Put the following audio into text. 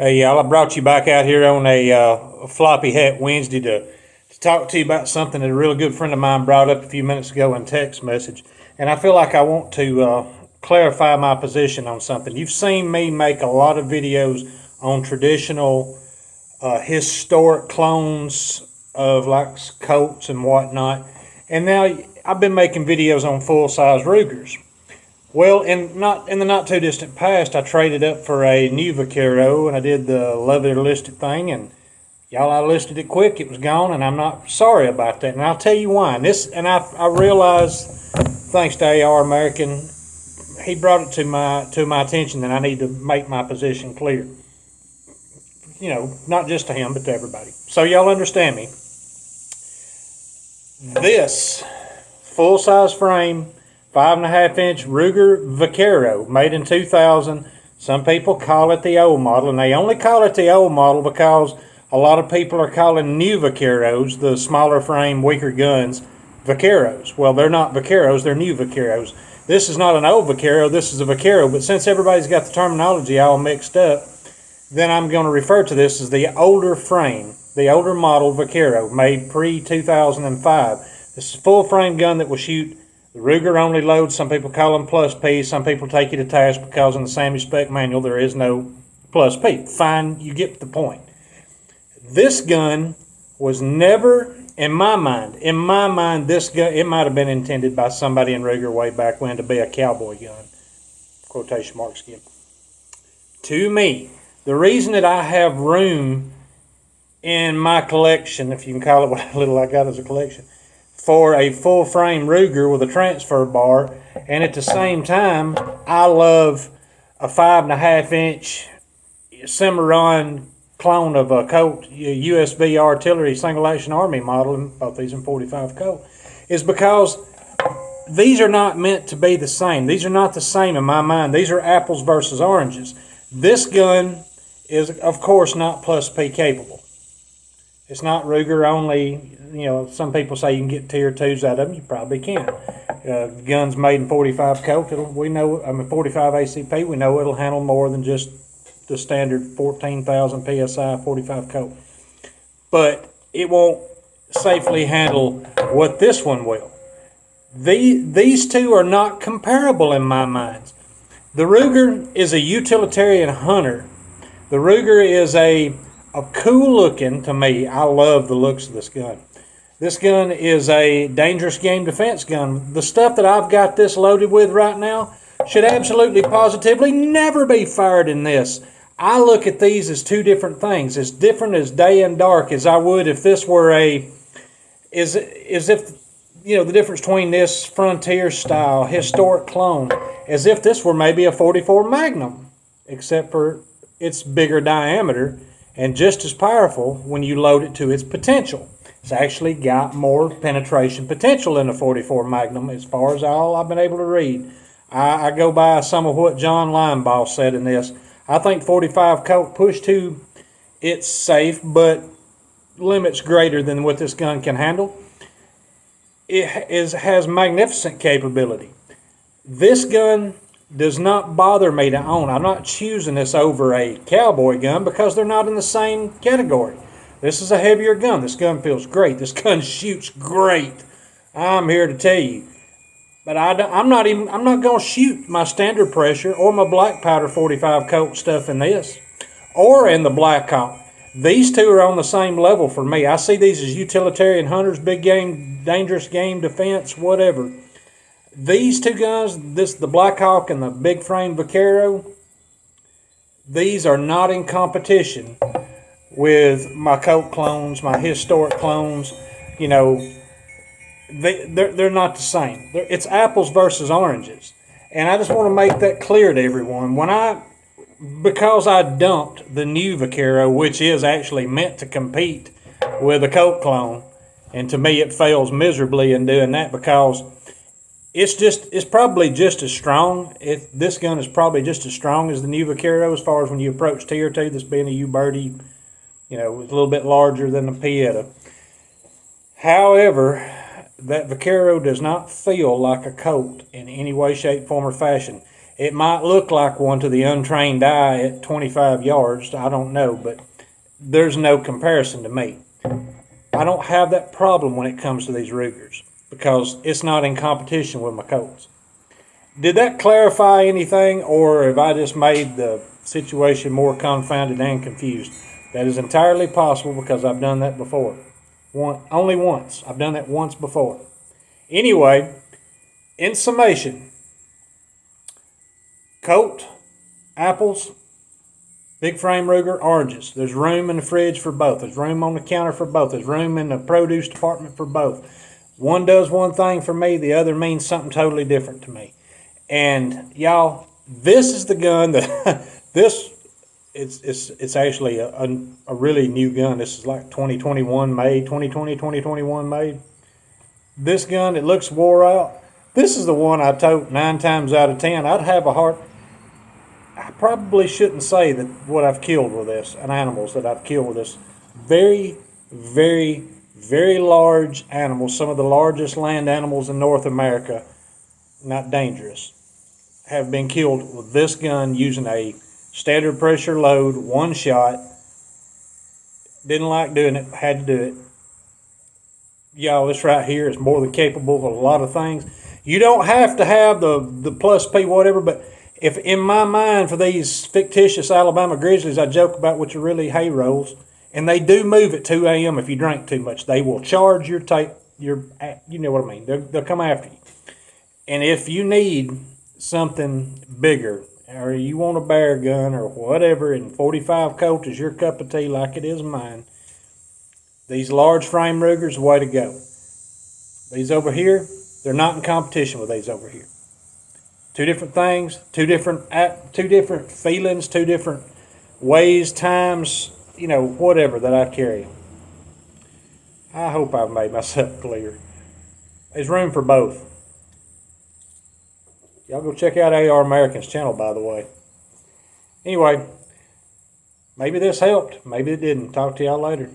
Hey, y'all, I brought you back out here on a floppy hat Wednesday to talk to you about something that a really good friend of mine brought up a few minutes ago in text message. And I feel like I want to clarify my position on something. You've seen me make a lot of videos on traditional historic clones of like Colts and whatnot. And now I've been making videos on full-size Rugers. Well, in the not too distant past, I traded up for a new Vaquero, and I did the love it or list it thing, and y'all, I listed it quick. It was gone, and I'm not sorry about that. And I'll tell you why. I realized, thanks to AR American, he brought it to my attention that I need to make my position clear. You know, not just to him, but to everybody. So y'all understand me. This full-size frame, 5.5-inch Ruger Vaquero, made in 2000. Some people call it the old model, and they only call it the old model because a lot of people are calling new Vaqueros, the smaller frame, weaker guns, Vaqueros. Well, they're not Vaqueros, they're new Vaqueros. This is not an old Vaquero, this is a Vaquero, but since everybody's got the terminology all mixed up, then I'm going to refer to this as the older frame, the older model Vaquero, made pre-2005. This is a full frame gun that will shoot the Ruger only loads. Some people call them plus P. Some people take you to task because in the SAMI spec manual there is no plus P. Fine, you get the point. This gun was never, in my mind, this gun, it might have been intended by somebody in Ruger way back when to be a cowboy gun. Quotation marks again. To me, the reason that I have room in my collection, if you can call it what little I got as a collection, for a full frame Ruger with a transfer bar, and at the same time I love a 5.5-inch Cimarron clone of a Colt USB artillery single action army model, and both these in 45 Colt, is because these are not meant to be the same. These are not the same in my mind. These are apples versus oranges. This gun is of course not plus P capable. It's not Ruger only. You know, some people say you can get tier 2s out of them. You probably can. Guns made in 45 Colt, 45 ACP, we know it'll handle more than just the standard 14,000 PSI 45 Colt. But it won't safely handle what this one will. These two are not comparable in my mind. The Ruger is a utilitarian hunter. The Ruger is a cool looking, to me, I love the looks of this gun. This gun is a dangerous game defense gun. The stuff that I've got this loaded with right now should absolutely positively never be fired in this. I look at these as two different things, as different as day and dark as I would if this were the difference between this frontier style historic clone, as if this were maybe a 44 Magnum, except for its bigger diameter and just as powerful when you load it to its potential. It's actually got more penetration potential than a 44 Magnum as far as all I've been able to read. I go by some of what John Linebaugh said in this. I think 45 Colt push to its safe, but limits greater than what this gun can handle. It has magnificent capability. This gun does not bother me to own. I'm not choosing this over a cowboy gun because they're not in the same category. This is a heavier gun. This gun feels great. This gun shoots great. I'm here to tell you. But I'm not going to shoot my standard pressure or my black powder 45 Colt stuff in this or in the Black Hawk. These two are on the same level for me. I see these as utilitarian hunters, big game, dangerous game defense, whatever. These two guns, the Black Hawk and the big frame Vaquero, these are not in competition with my Colt clones, my historic clones. You know, they're not the same. It's apples versus oranges. And I just want to make that clear to everyone. Because I dumped the new Vaquero, which is actually meant to compete with a Colt clone, and to me it fails miserably in doing that because it's probably just as strong. This gun is probably just as strong as the new Vaquero as far as when you approach tier 2, this being a U-Birdie, you know, it's a little bit larger than the Pieta. However, that Vaquero does not feel like a Colt in any way, shape, form, or fashion. It might look like one to the untrained eye at 25 yards. I don't know, but there's no comparison to me. I don't have that problem when it comes to these Rugers because it's not in competition with my Colts. Did that clarify anything, or have I just made the situation more confounded and confused? That is entirely possible because I've done that before. Only once. I've done that once before. Anyway, in summation, Colt, apples, big frame Ruger, oranges. There's room in the fridge for both. There's room on the counter for both. There's room in the produce department for both. One does one thing for me, the other means something totally different to me. And y'all, this is the gun that it's actually a really new gun. This is like 2021 made, 2021 made. This gun, it looks wore out. This is the one I tote 9 times out of 10. I'd have a heart. I probably shouldn't say that what I've killed with this and animals that I've killed with this. Very, very, very large animals. Some of the largest land animals in North America, not dangerous, have been killed with this gun using a standard pressure load, one shot. Didn't like doing it, had to do it. Y'all, this right here is more than capable of a lot of things. You don't have to have the plus P whatever, but if in my mind for these fictitious Alabama Grizzlies I joke about, which are really hay rolls, and they do move at 2 a.m. if you drink too much. They will charge your tape, you know what I mean. They'll come after you. And if you need something bigger, or you want a bear gun or whatever, and 45 Colt is your cup of tea like it is mine, these large frame Rugers, the way to go. These over here, they're not in competition with these over here. Two different things, two different feelings, two different ways, times, whatever that I carry. I hope I've made myself clear. There's room for both. Y'all go check out AR American's channel, by the way. Anyway, maybe this helped. Maybe it didn't. Talk to y'all later.